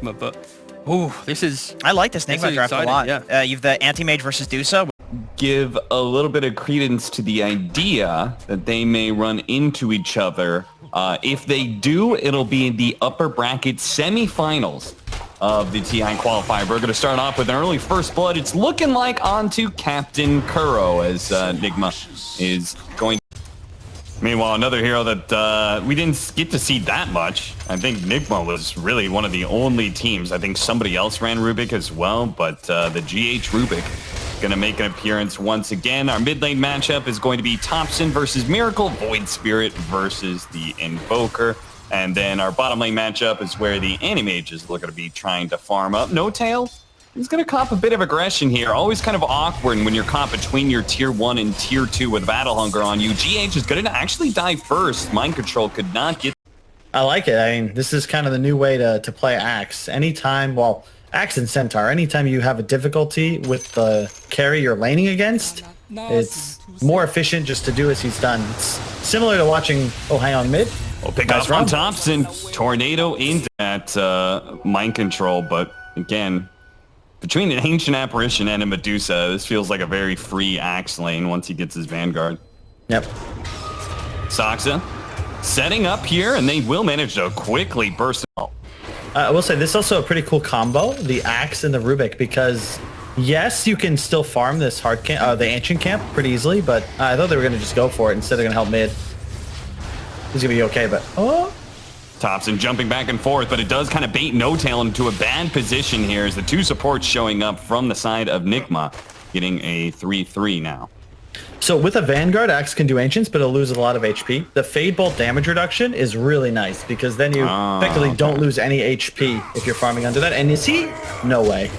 Nigma, but this is... I like this Nigma draft a lot. Yeah. You've the anti-mage versus Dusa. Give a little bit of credence to the idea that they may run into each other. If they do, it'll be in the upper bracket semifinals of the TI qualifier. We're going to start off with an early first blood. It's looking like onto Captain Kuro as Nigma is going. Meanwhile, another hero that we didn't get to see that much. I think Nigma was really one of the only teams. I think somebody else ran Rubik as well, but the GH Rubik going to make an appearance once again. Our mid lane matchup is going to be Topson versus Miracle, Void Spirit versus the Invoker. And then our bottom lane matchup is where the Animage is looking to be trying to farm up. No Tail, he's going to cop a bit of aggression here. Always kind of awkward when you're caught between your tier 1 and tier 2 with Battle Hunger on you. GH is going to actually die first. Mind Control could not get... I like it. I mean, this is kind of the new way to play Axe. Anytime, well, Axe and Centaur, anytime you have a difficulty with the carry you're laning against, it's more efficient just to do as he's done. It's similar to watching, oh, hang on, mid. We'll pick up from Topson. Tornado into that Mind Control, but again, between an Ancient Apparition and a Medusa, this feels like a very free Axe lane once he gets his Vanguard. Yep. Saxa setting up here, and they will manage to quickly burst. I will say this is also a pretty cool combo, the Axe and the Rubik, because yes, you can still farm this hard camp, the Ancient Camp pretty easily, but I thought they were going to just go for it. Instead, they're going to help mid. He's going to be okay, but... oh. Topson jumping back and forth, but it does kind of bait No Tail into a bad position here as the two supports showing up from the side of Nigma, getting a 3-3 now. So with a Vanguard, Axe can do Ancients, but it'll lose a lot of HP. The Fade Bolt damage reduction is really nice because then you effectively don't lose any HP if you're farming under that. And is he? No way.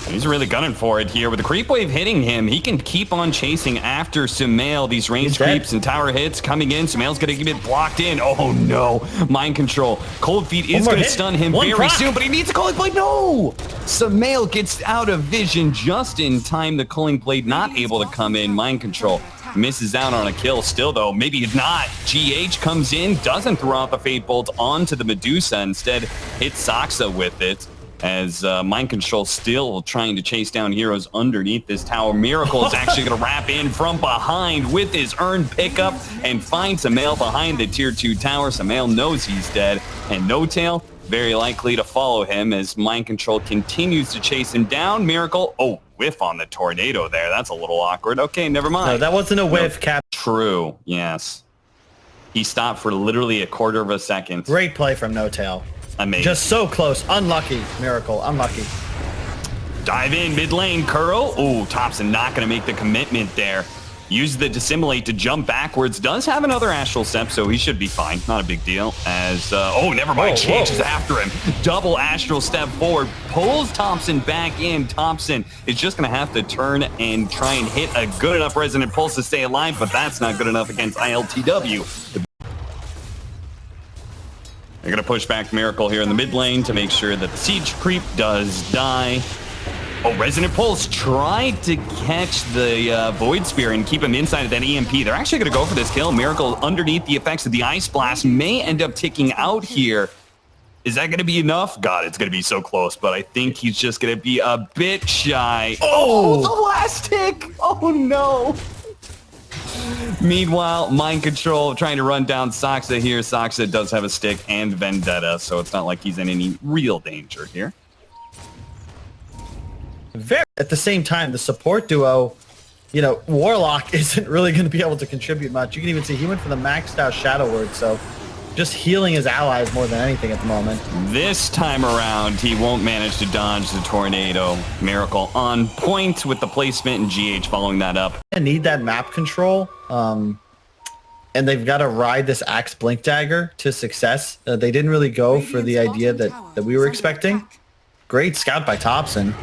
He's really gunning for it here with the creep wave hitting him. He can keep on chasing after Sumail. These range creeps and tower hits coming in. Sumail's going to get blocked in. Oh no, Mind Control. Cold Feet is going to stun him very soon, but he needs a Culling Blade. No! Sumail gets out of vision just in time. The Culling Blade not able to come in. Mind Control misses out on a kill still though. Maybe not. GH comes in, doesn't throw out the Fate Bolt onto the Medusa. Instead hits Saxa with it. As Mind Control still trying to chase down heroes underneath this tower. Miracle is actually going to wrap in from behind with his earned pickup and find Sumail behind the tier 2 tower. Sumail knows he's dead, and No Tail very likely to follow him as Mind Control continues to chase him down. Miracle, oh, whiff on the tornado there. That's a little awkward. Okay, never mind. No, that wasn't a whiff, Cap. True, yes. He stopped for literally a quarter of a second. Great play from No Tail. Amazing. Just so close. Unlucky. Miracle. Unlucky. Dive in mid lane. Kuro. Oh, Topson not going to make the commitment there. Use the Dissimulate to jump backwards. Does have another Astral Step, so he should be fine. Not a big deal. As, oh, never mind. Chases after him. Double Astral Step forward. Pulls Topson back in. Topson is just going to have to turn and try and hit a good enough Resonant Pulse to stay alive, but that's not good enough against ILTW. They're going to push back Miracle here in the mid lane to make sure that the Siege Creep does die. Oh, Resonant Pulse tried to catch the Void Spear and keep him inside of that EMP. They're actually going to go for this kill. Miracle, underneath the effects of the Ice Blast, may end up ticking out here. Is that going to be enough? God, it's going to be so close, but I think he's just going to be a bit shy. Oh, the last tick! Oh, no! Meanwhile, Mind Control trying to run down Saxa here. Saxa does have a stick and Vendetta, so it's not like he's in any real danger here. At the same time, the support duo, you know, Warlock isn't really going to be able to contribute much. You can even see he went for the maxed out Shadow Word, so just healing his allies more than anything at the moment. This time around, he won't manage to dodge the tornado. Miracle on point with the placement, and GH following that up. I need that map control, and they've got to ride this Axe Blink Dagger to success. They didn't really go for the idea that we were expecting. Great scout by Topson.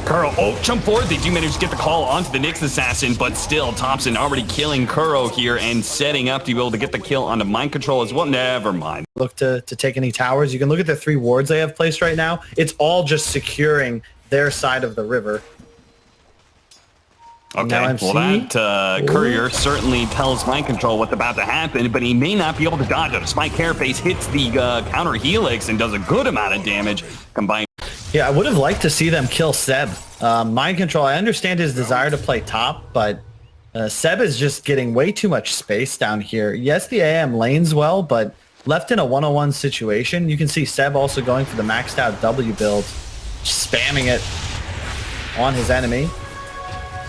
Kuro, oh, jump forward. They do manage to get the call onto the Nyx Assassin, but still, Topson already killing Kuro here and setting up to be able to get the kill onto Mind Control as well. Never mind. Look to take any towers. You can look at the 3 wards they have placed right now. It's all just securing their side of the river. Okay, well that courier certainly tells Mind Control what's about to happen, but he may not be able to dodge it. A Spike Carapace hits the counter helix and does a good amount of damage combined. Yeah, I would have liked to see them kill Seb. Mind Control, I understand his desire to play top, but Seb is just getting way too much space down here. Yes, the AM lanes well, but left in a 1-on-1 situation, you can see Seb also going for the maxed out W build, spamming it on his enemy.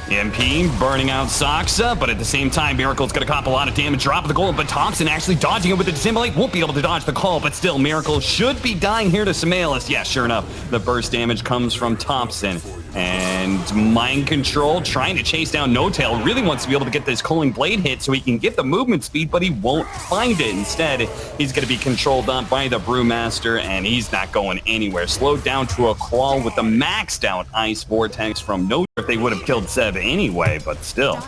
MP burning out Soxa, but at the same time, Miracle's going to cop a lot of damage, drop the goal, but Thompson actually dodging it with the Dissimulate, won't be able to dodge the call, but still, Miracle should be dying here to Sumail. Yeah, sure enough, the burst damage comes from Thompson. And Mind Control trying to chase down No Tail, really wants to be able to get this Culling Blade hit so he can get the movement speed, but he won't find it. Instead, he's going to be controlled up by the Brewmaster, and he's not going anywhere. Slowed down to a crawl with the maxed out Ice Vortex from No Tail. If they would have killed Seb anyway, but still,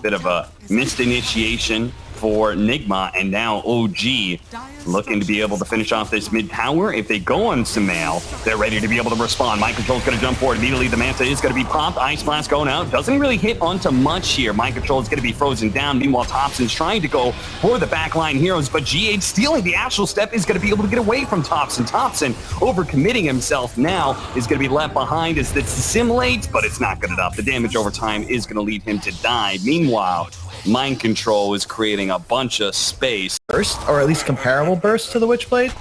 bit of a missed initiation for Nigma, and now OG looking to be able to finish off this mid tower. If they go on Sumail, they're ready to be able to respond. Mind Control's going to jump forward immediately. The Manta is going to be popped. Ice Blast going out. Doesn't really hit onto much here. Mind Control is going to be frozen down. Meanwhile, Topson's trying to go for the backline heroes, but GH stealing the Astral Step is going to be able to get away from Topson. Topson overcommitting himself now is going to be left behind as this assimilates, but it's not good enough. The damage over time is going to lead him to die. Meanwhile, Mind Control is creating a bunch of space. Burst, or at least comparable burst to the Witchblade.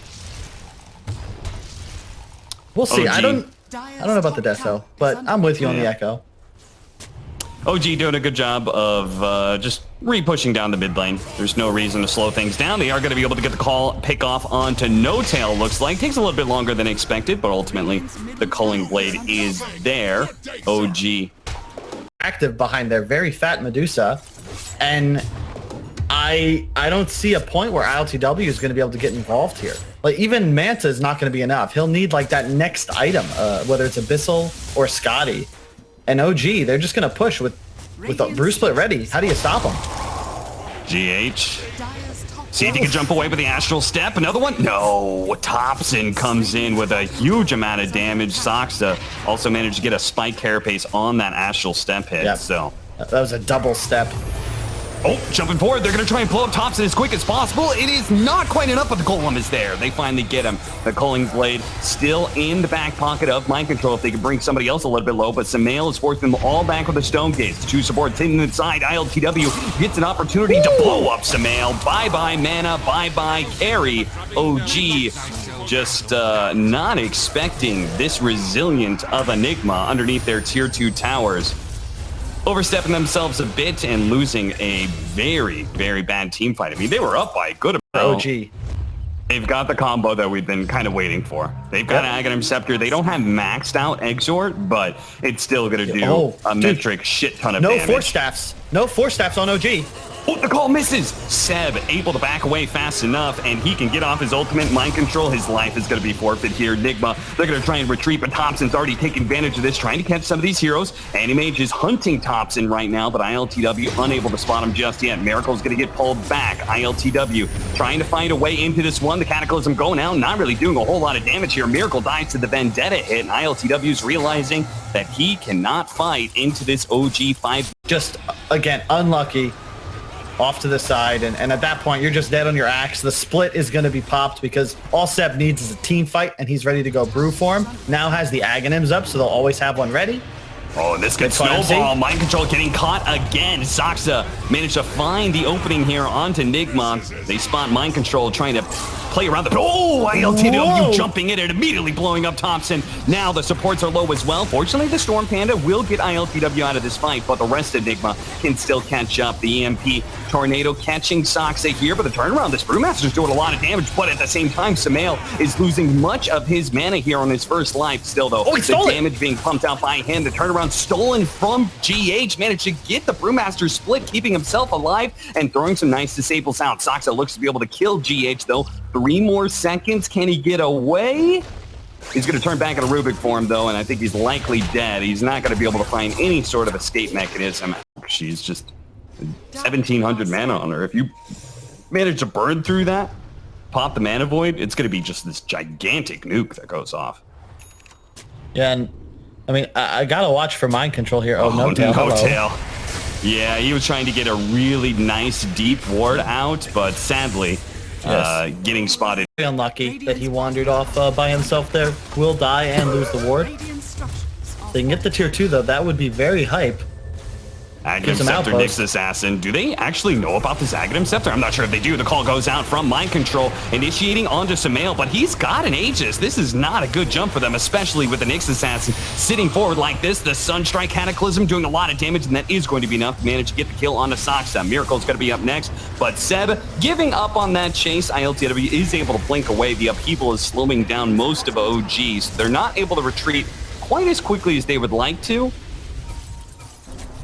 We'll see. OG. I don't know about the death though, but I'm with you on the Echo. OG doing a good job of just re-pushing down the mid lane. There's no reason to slow things down. They are going to be able to get the call pick off onto No Tail, looks like. Takes a little bit longer than expected, but ultimately the Culling Blade is there. OG. Active behind their very fat Medusa, and I don't see a point where ILTW is going to be able to get involved here. Like, even Manta is not going to be enough. He'll need like that next item, whether it's Abyssal or Scotty. And OG, they're just going to push with a Brew Split ready. How do you stop them? GH. See if he can jump away with the Astral Step. Another one? No. Topson comes in with a huge amount of damage. Soxa also managed to get a Spike Carapace on that Astral Step hit. Yep. So That was a double step. Oh, jumping forward. They're going to try and blow up Topson as quick as possible. It is not quite enough, but the Golem is there. They finally get him. The Culling Blade still in the back pocket of Mind Control if they can bring somebody else a little bit low, but Sumail is forcing them all back with the Stone Gaze. The two supports hitting inside. ILTW gets an opportunity to blow up Sumail. Bye-bye mana, bye-bye carry. OG just not expecting this resilient of Enigma underneath their tier 2 towers. Overstepping themselves a bit and losing a very, very bad team fight. I mean, they were up by a good amount. OG. They've got the combo that we've been kind of waiting for. They've got Aghanim Scepter. They don't have maxed out Exhort, but it's still going to do a metric shit ton of damage. No Force Staffs. No Force Staffs on OG. Oh, the call misses. Seb able to back away fast enough, and he can get off his ultimate. Mind Control. His life is going to be forfeit here. Nigma, they're going to try and retreat, but Topson's already taking advantage of this, trying to catch some of these heroes. Animage is hunting Topson right now, but ILTW unable to spot him just yet. Miracle's going to get pulled back. ILTW trying to find a way into this one. The Cataclysm going out, not really doing a whole lot of damage here. Miracle dies to the Vendetta hit, and ILTW's realizing that he cannot fight into this OG 5. Just, again, unlucky. Off to the side, and at that point, you're just dead on your axe. The split is going to be popped because all Seb needs is a team fight, and he's ready to go brew form. Now has the Aghanims up, so they'll always have one ready. Oh, and this could snowball. Mind Control getting caught again. Soxa managed to find the opening here onto Nigma. They spot Mind Control trying to play around the... Oh, ILTW jumping in and immediately blowing up Topson. Now the supports are low as well. Fortunately, the Storm Panda will get ILTW out of this fight, but the rest of Nigma can still catch up. The EMP Tornado catching Soxa here, but the turnaround, this Brewmaster's doing a lot of damage, but at the same time, Sumail is losing much of his mana here on his first life still, though. Oh, he stole the damage being pumped out by him. The turnaround stolen from GH, managed to get the Brewmaster split, keeping himself alive and throwing some nice disables out. Soxa looks to be able to kill GH, though. 3 more seconds. Can he get away? He's going to turn back into Rubik form, though, and I think he's likely dead. He's not going to be able to find any sort of escape mechanism. She's just 1,700 mana on her. If you manage to burn through that, pop the mana void, it's going to be just this gigantic nuke that goes off. Yeah, and I mean, I got to watch for Mind Control here. Oh, No Tail. No Tail. Yeah, he was trying to get a really nice deep ward out, but sadly, getting spotted. Very unlucky that he wandered off by himself there. Will die and lose the ward. They can get the tier 2 though. That would be very hype. Aghanim Scepter, Nyx Assassin. Do they actually know about this Aghanim Scepter? I'm not sure if they do. The call goes out from Mind Control, initiating onto Sumail, but he's got an Aegis. This is not a good jump for them, especially with the Nyx Assassin sitting forward like this. The Sunstrike Cataclysm doing a lot of damage, and that is going to be enough to manage to get the kill onto Saksa. Miracle's going to be up next, but Seb giving up on that chase. ILTW is able to blink away. The upheaval is slowing down most of OGs. They're not able to retreat quite as quickly as they would like to.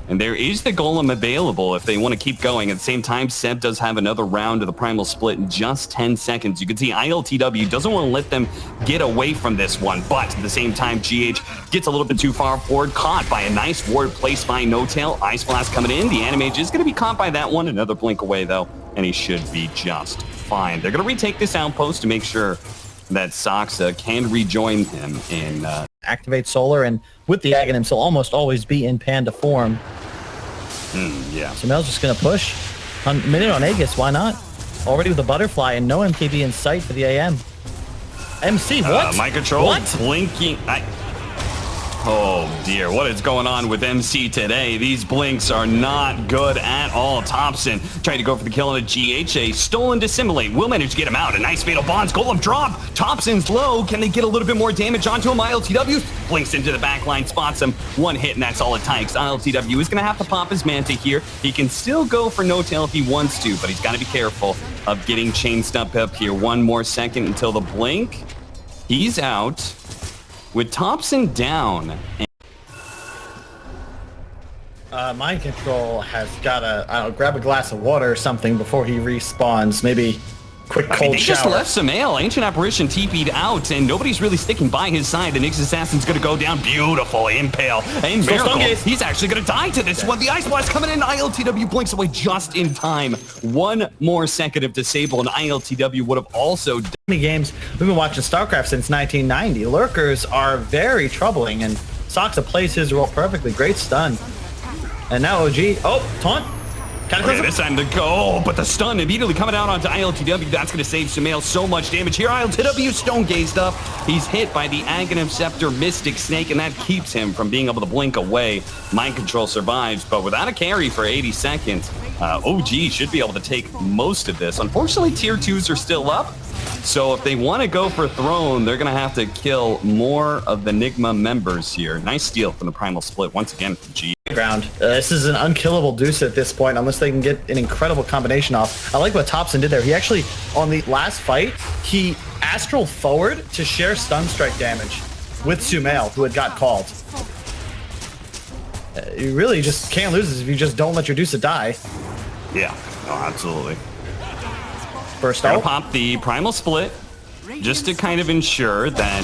And there is the Golem available if they want to keep going. At the same time, Seb does have another round of the Primal Split in just 10 seconds. You can see ILTW doesn't want to let them get away from this one, but at the same time, GH gets a little bit too far forward, caught by a nice ward placed by No-Tail. Ice Blast coming in. The Animage is going to be caught by that one. Another blink away, though, and he should be just fine. They're going to retake this outpost to make sure that Saksa can rejoin him in... Activate Solar, and with the Aghanim, he'll almost always be in Panda form. Yeah. Sumail's just going to push. Minute on Aegis, why not? Already with a Butterfly and no MKB in sight for the AM. MC, what? Mind Control, what? blinking. Oh dear, what is going on with MC today? These blinks are not good at all. Topson trying to go for the kill on a GHA. Stolen Dissimulate will manage to get him out. A nice Fatal Bonds. Golem drop. Topson's low. Can they get a little bit more damage onto him? ILTW blinks into the back line, spots him. One hit, and that's all it takes. ILTW is going to have to pop his Manta here. He can still go for No-Tail if he wants to, but he's got to be careful of getting chain stuck up here. One more second until the blink. He's out. With Topson down. Mind Control has got to grab a glass of water or something before he respawns. Maybe quick cold they shower. Just left Sumail. Ancient Apparition TP'd out, and nobody's really sticking by his side. The Nyx Assassin's going to go down. Beautiful Impale. And Miracle, he's actually going to die to this one. The Ice Blast coming in. ILTW blinks away just in time. One more second of Disable, and ILTW would have also... Games. We've been watching StarCraft since 1990. Lurkers are very troubling, and Saksa plays his role perfectly. Great stun. And now OG. Oh, taunt. Okay, this time to go, but the stun immediately coming out onto ILTW. That's going to save Sumail so much damage here. ILTW stone gazed up. He's hit by the Aghanim Scepter Mystic Snake, and that keeps him from being able to blink away. Mind Control survives, but without a carry for 80 seconds, OG should be able to take most of this. Unfortunately, tier 2s are still up. So if they want to go for Throne, they're going to have to kill more of the Nigma members here. Nice steal from the Primal Split once again from G. Ground. This is an unkillable Deuce at this point, unless they can get an incredible combination off. I like what Topson did there. He actually, on the last fight, he Astral forward to share stun strike damage with Sumail, who had got called. You really just can't lose this if you just don't let your Deuce die. Yeah, no, absolutely. First Gonna out. pop the Primal Split just to kind of ensure that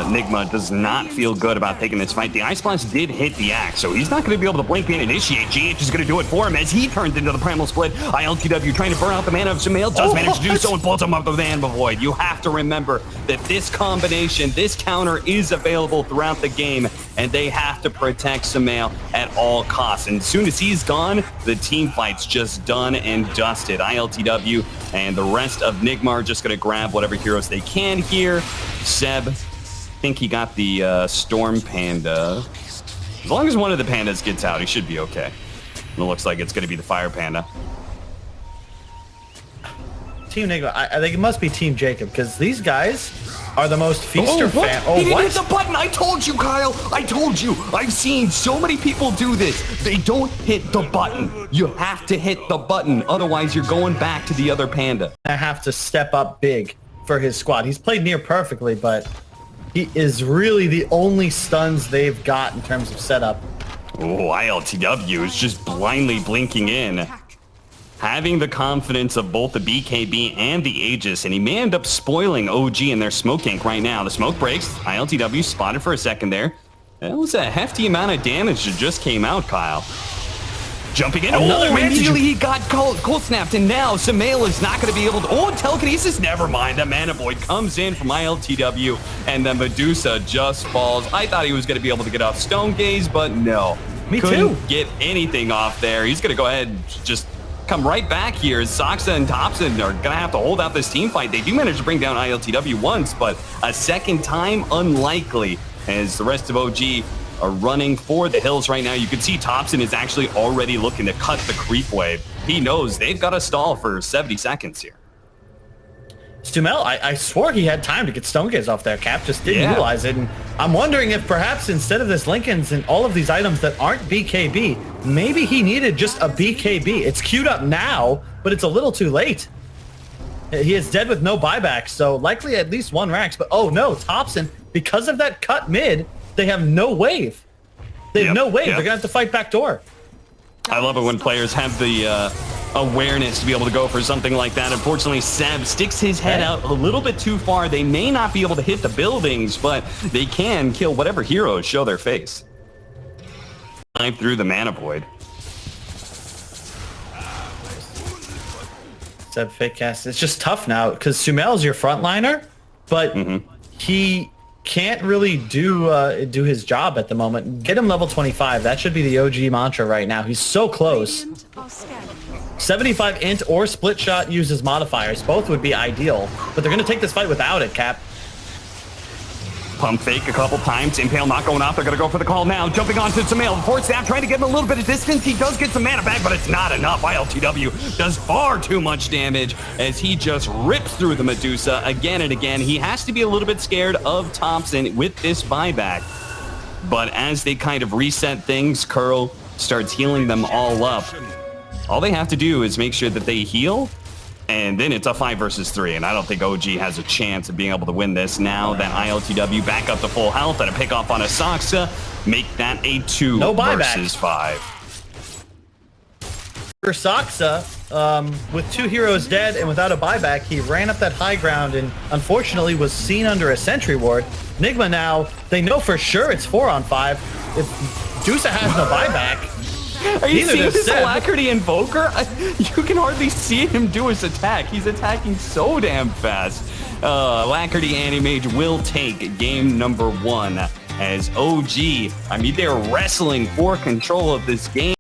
Nigma does not feel good about taking this fight. The Ice Blast did hit the Axe, so he's not going to be able to blink and initiate. GH is going to do it for him as he turns into the Primal Split. ILTW trying to burn out the mana of Sumail, does manage to do so and pulls him up with the Anima Void. You have to remember that this combination, this counter is available throughout the game, and they have to protect Sumail at all costs. And as soon as he's gone, the team fight's just done and dusted. ILTW and the rest of Nigma are just going to grab whatever heroes they can here. Seb, I think he got the Storm Panda. As long as one of the pandas gets out, he should be okay. It looks like it's going to be the Fire Panda. Team Nigma, I think it must be Team Jacob, because these guys are the most feaster fan. Oh, he didn't hit the button. I told you, Kyle. I told you. I've seen so many people do this. They don't hit the button. You have to hit the button. Otherwise, you're going back to the other panda. I have to step up big for his squad. He's played near perfectly, but he is really the only stuns they've got in terms of setup. Oh, ILTW is just blindly blinking in. Having the confidence of both the BKB and the Aegis, and he may end up spoiling OG in their smoke gank right now. The smoke breaks. ILTW spotted for a second there. That was a hefty amount of damage that just came out, Kyle. Jumping in. Immediately he got cold snapped, and now Sumail is not going to be able to... Oh, telekinesis. Never mind. The Mana Void comes in from ILTW, and the Medusa just falls. I thought he was going to be able to get off Stone Gaze, but no. Me couldn't too. get anything off there. He's going to go ahead and just come right back here. Saksa and Topson are going to have to hold out this team fight. They do manage to bring down ILTW once, but a second time, unlikely, as the rest of OG are running for the hills right now. You can see Topson is actually already looking to cut the creep wave. He knows they've got to stall for 70 seconds here. Stumel, I swore he had time to get Stone Gaze off there. Cap just didn't utilize it. And I'm wondering if perhaps instead of this Lincoln's and all of these items that aren't BKB, maybe he needed just a BKB. It's queued up now, but it's a little too late. He is dead with no buyback, so likely at least one Rax. But oh no, Topson, because of that cut mid, they have no wave. They have no wave. They're going to have to fight backdoor. I love it when players have the awareness to be able to go for something like that. Unfortunately, Seb sticks his head out a little bit too far. They may not be able to hit the buildings, but they can kill whatever heroes show their face. Dive through the mana void. Seb fake cast. It's just tough now because Sumail's your frontliner, but he can't really do his job at the moment. Get him level 25. That should be the OG mantra right now. He's so close. 75 int or split shot uses modifiers. Both would be ideal, but they're going to take this fight without it, Cap. Pump fake a couple times. Impale not going off. They're going to go for the call now. Jumping onto Sumail. Force snap trying to get him a little bit of distance. He does get some mana back, but it's not enough. ILTW does far too much damage as he just rips through the Medusa again and again. He has to be a little bit scared of Topson with this buyback. But as they kind of reset things, Curl starts healing them all up. All they have to do is make sure that they heal, and then it's a 5 versus 3, and I don't think OG has a chance of being able to win this. Now that ILTW back up to full health and a pick off on a Saksa, make that a 2 versus 5. For Saksa, with 2 heroes dead and without a buyback, he ran up that high ground and unfortunately was seen under a sentry ward. Nigma now, they know for sure it's 4 on 5. If Dusa has no buyback, are you seeing this Alacrity Invoker? You can hardly see him do his attack. He's attacking so damn fast. Alacrity Animage will take game number 1 as OG. I mean, they're wrestling for control of this game.